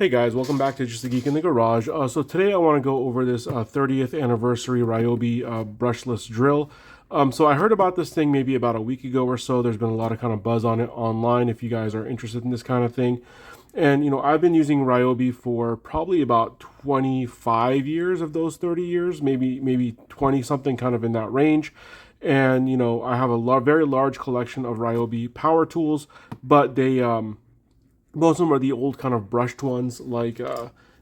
Hey guys, welcome back to Just a Geek in the Garage. So today I want to go over this 30th anniversary Ryobi brushless drill. So I heard about this thing maybe about a week ago or so. There's been a lot of kind of buzz on it online if you guys are interested in this kind of thing. And I've been using Ryobi for probably about 25 years of those 30 years, maybe 20 something, kind of in that range. And I have a very large collection of Ryobi power tools, but they most of them are the old kind of brushed ones, like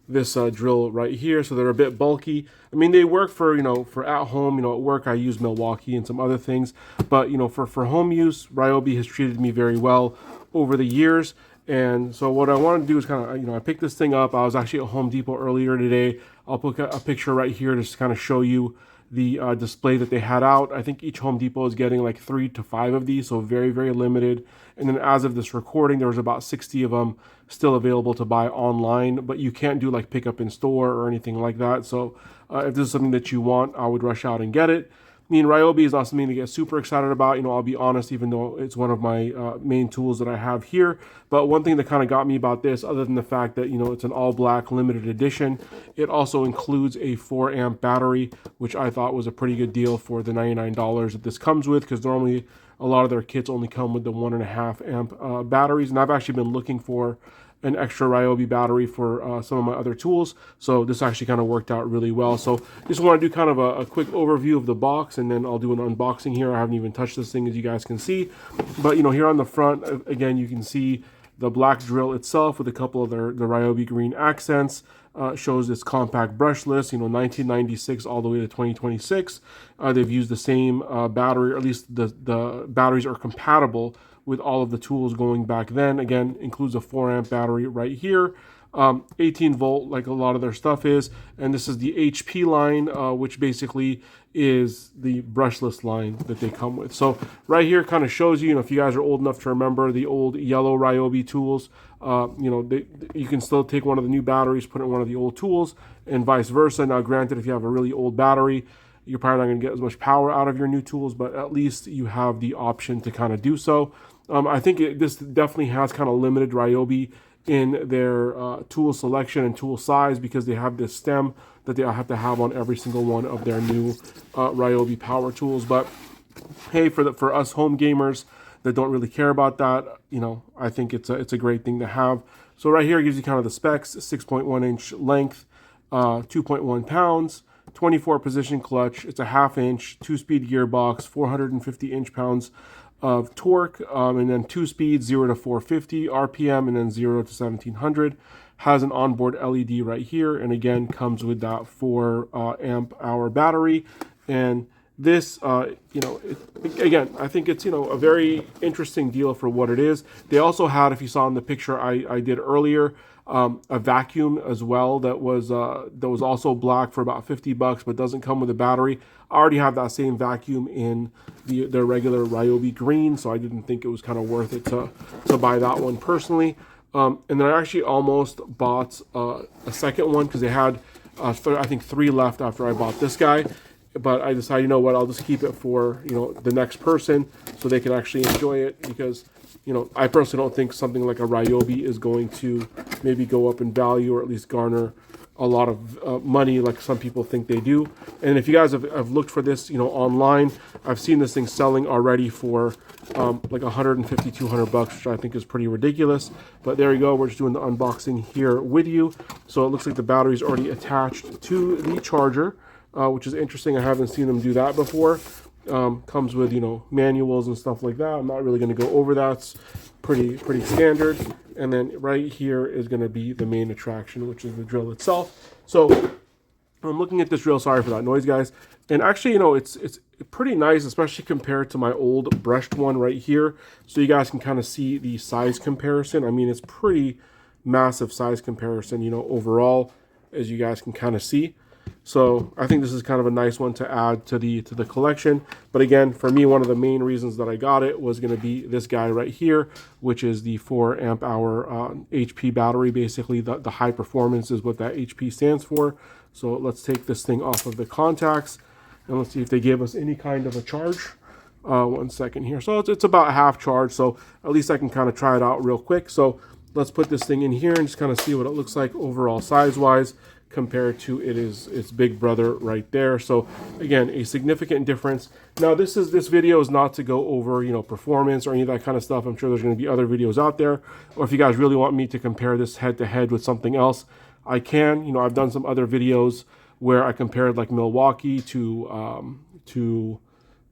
this drill right here. So they're a bit bulky. I mean, they work for for at home. At work I use Milwaukee and some other things, but for home use, Ryobi has treated me very well over the years. And so what I wanted to do is kind of I picked this thing up. I was actually at Home Depot earlier today. I'll put a picture right here just to kind of show you the display that they had out. I think each Home Depot is getting like 3 to 5 of these, so very, very limited. And then as of this recording, there was about 60 of them still available to buy online, but you can't do like pickup in store or anything like that. So if this is something that you want, I would rush out and get it. I mean, Ryobi is not something to get super excited about. I'll be honest, even though it's one of my main tools that I have here. But one thing that kind of got me about this, other than the fact that, it's an all black limited edition, it also includes a 4 amp battery, which I thought was a pretty good deal for the $99 that this comes with, because normally a lot of their kits only come with the 1.5 amp batteries. And I've actually been looking for an extra Ryobi battery for some of my other tools, so this actually kind of worked out really well. So just want to do kind of a quick overview of the box, and then I'll do an unboxing here. I haven't even touched this thing, as you guys can see, but here on the front, again, you can see the black drill itself with a couple of the Ryobi green accents. Shows it's compact brushless, 1996 all the way to 2026. They've used the same battery, or at least the batteries are compatible with all of the tools going back then. Again, includes a 4 amp battery right here, 18 volt like a lot of their stuff is, and this is the HP line, which basically is the brushless line that they come with. So right here kind of shows you, if you guys are old enough to remember the old yellow Ryobi tools, you can still take one of the new batteries, put it in one of the old tools, and vice versa. Now granted, if you have a really old battery, you're probably not going to get as much power out of your new tools, but at least you have the option to kind of do so. I think this definitely has kind of limited Ryobi in their tool selection and tool size, because they have this stem that they have to have on every single one of their new Ryobi power tools. But hey, for us home gamers that don't really care about that, I think it's a great thing to have. So right here it gives you kind of the specs: 6.1 inch length, 2.1 pounds, 24 position clutch. It's a 1/2 inch 2-speed gearbox, 450 inch-pounds of torque, and then 2 speeds, 0 to 450 RPM, and then 0 to 1700. Has an onboard LED right here, and again comes with that 4 amp hour battery. And this, again, I think it's a very interesting deal for what it is. They also had, if you saw in the picture I did earlier, a vacuum as well that was also black for about $50, but doesn't come with a battery. I already have that same vacuum in their regular Ryobi green, so I didn't think it was kind of worth it to buy that one personally. And then I actually almost bought a second one, because they had I think 3 left after I bought this guy. But I decided, I'll just keep it for the next person, so they can actually enjoy it, because I personally don't think something like a Ryobi is going to maybe go up in value, or at least garner a lot of money like some people think they do. And if you guys have looked for this online, I've seen this thing selling already for like $150, $200, which I think is pretty ridiculous. But there you go, we're just doing the unboxing here with you. So it looks like the battery's already attached to the charger, which is interesting. I haven't seen them do that before. Comes with manuals and stuff like that. I'm not really going to go over that. It's pretty standard. And then right here is going to be the main attraction, which is the drill itself. So I'm looking at this drill. Sorry for that noise, guys. And actually, it's pretty nice, especially compared to my old brushed one right here. So you guys can kind of see the size comparison. I mean, it's pretty massive size comparison, overall, as you guys can kind of see. So I think this is kind of a nice one to add to the collection. But again, for me, one of the main reasons that I got it was going to be this guy right here, which is the 4 amp hour HP battery. Basically, the high performance is what that HP stands for. So let's take this thing off of the contacts, and let's see if they give us any kind of a charge. 1 second here. So it's about half charge, so at least I can kind of try it out real quick. So let's put this thing in here and just kind of see what it looks like overall size-wise compared to its big brother right there. So again, a significant difference. Now this video is not to go over, you know, performance or any of that kind of stuff. I'm sure there's going to be other videos out there, or if you guys really want me to compare this head to head with something else, I can. You know, I've done some other videos where I compared like Milwaukee to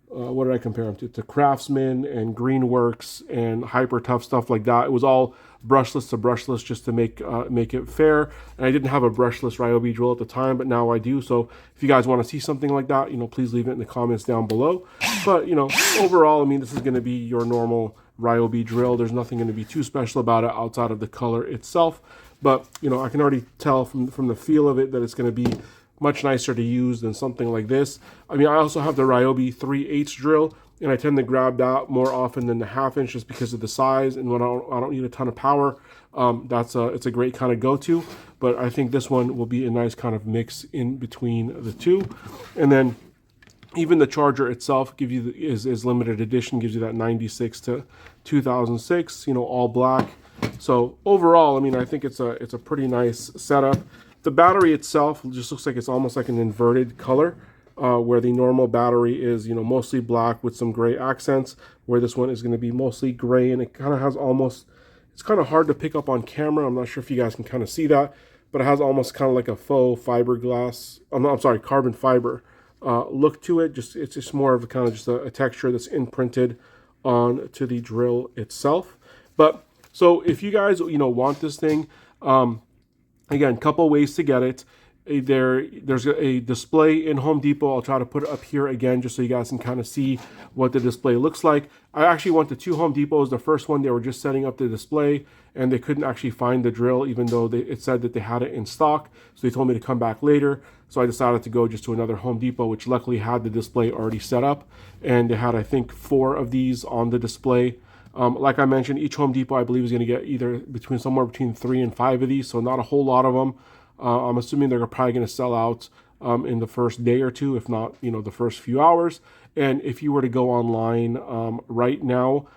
what did I compare them to? To Craftsman and Greenworks and Hyper Tough, stuff like that. It was all brushless to brushless just to make it fair. And I didn't have a brushless Ryobi drill at the time, but now I do. So if you guys want to see something like that, you know, please leave it in the comments down below. But, you know, overall, I mean, this is going to be your normal Ryobi drill. There's nothing going to be too special about it outside of the color itself. But, you know, I can already tell from the feel of it that it's going to be much nicer to use than something like this. I mean, I also have the Ryobi 3/8 drill, and I tend to grab that more often than the 1/2 inch just because of the size, and when I don't need a ton of power, it's a great kind of go-to. But I think this one will be a nice kind of mix in between the two. And then even the charger itself gives you is limited edition, gives you that 96 to 2006, you know, all black. So overall, I mean, I think it's a pretty nice setup. The battery itself just looks like it's almost like an inverted color, where the normal battery is, you know, mostly black with some gray accents, where this one is going to be mostly gray, and it kind of has almost, it's kind of hard to pick up on camera. I'm not sure if you guys can kind of see that, but it has almost kind of like a faux fiberglass, I'm sorry, carbon fiber look to it. It's just more of a kind of just a texture that's imprinted onto the drill itself. But so if you guys, you know, want this thing, again, couple ways to get it. There's a display in Home Depot. I'll try to put it up here again just so you guys can kind of see what the display looks like. I actually went to 2 Home Depots. The first one, they were just setting up the display, and they couldn't actually find the drill, even though it said that they had it in stock. So they told me to come back later. So I decided to go just to another Home Depot, which luckily had the display already set up. And they had, I think, 4 of these on the display. Like I mentioned, each Home Depot, I believe, is going to get either somewhere between 3 and 5 of these, so not a whole lot of them. I'm assuming they're probably going to sell out in the first day or two, if not, you know, the first few hours. And if you were to go online right now,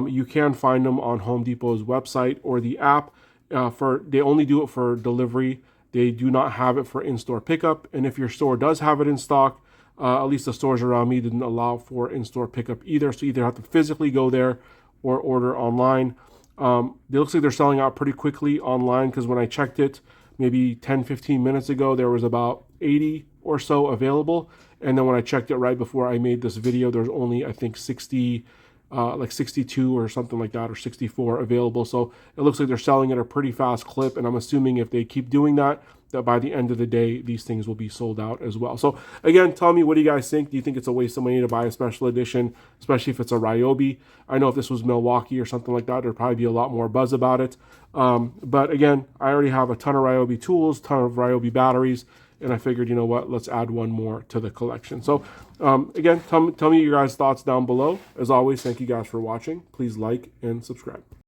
you can find them on Home Depot's website or the app. They only do it for delivery. They do not have it for in-store pickup. And if your store does have it in stock, at least the stores around me didn't allow for in-store pickup either. So you either have to physically go there or order online. It looks like they're selling out pretty quickly online, because when I checked it maybe 10-15 minutes ago, there was about 80 or so available. And then when I checked it right before I made this video, there's only, I think, 60, like 62 or something like that, or 64 available. So it looks like they're selling at a pretty fast clip, and I'm assuming if they keep doing that, that by the end of the day, these things will be sold out as well. So again, tell me, what do you guys think? Do you think it's a waste of money to buy a special edition, especially if it's a Ryobi? I know if this was Milwaukee or something like that, there'd probably be a lot more buzz about it. But again, I already have a ton of Ryobi tools, ton of Ryobi batteries, and I figured, you know what, let's add one more to the collection. So again, tell me your guys' thoughts down below. As always, thank you guys for watching. Please like and subscribe.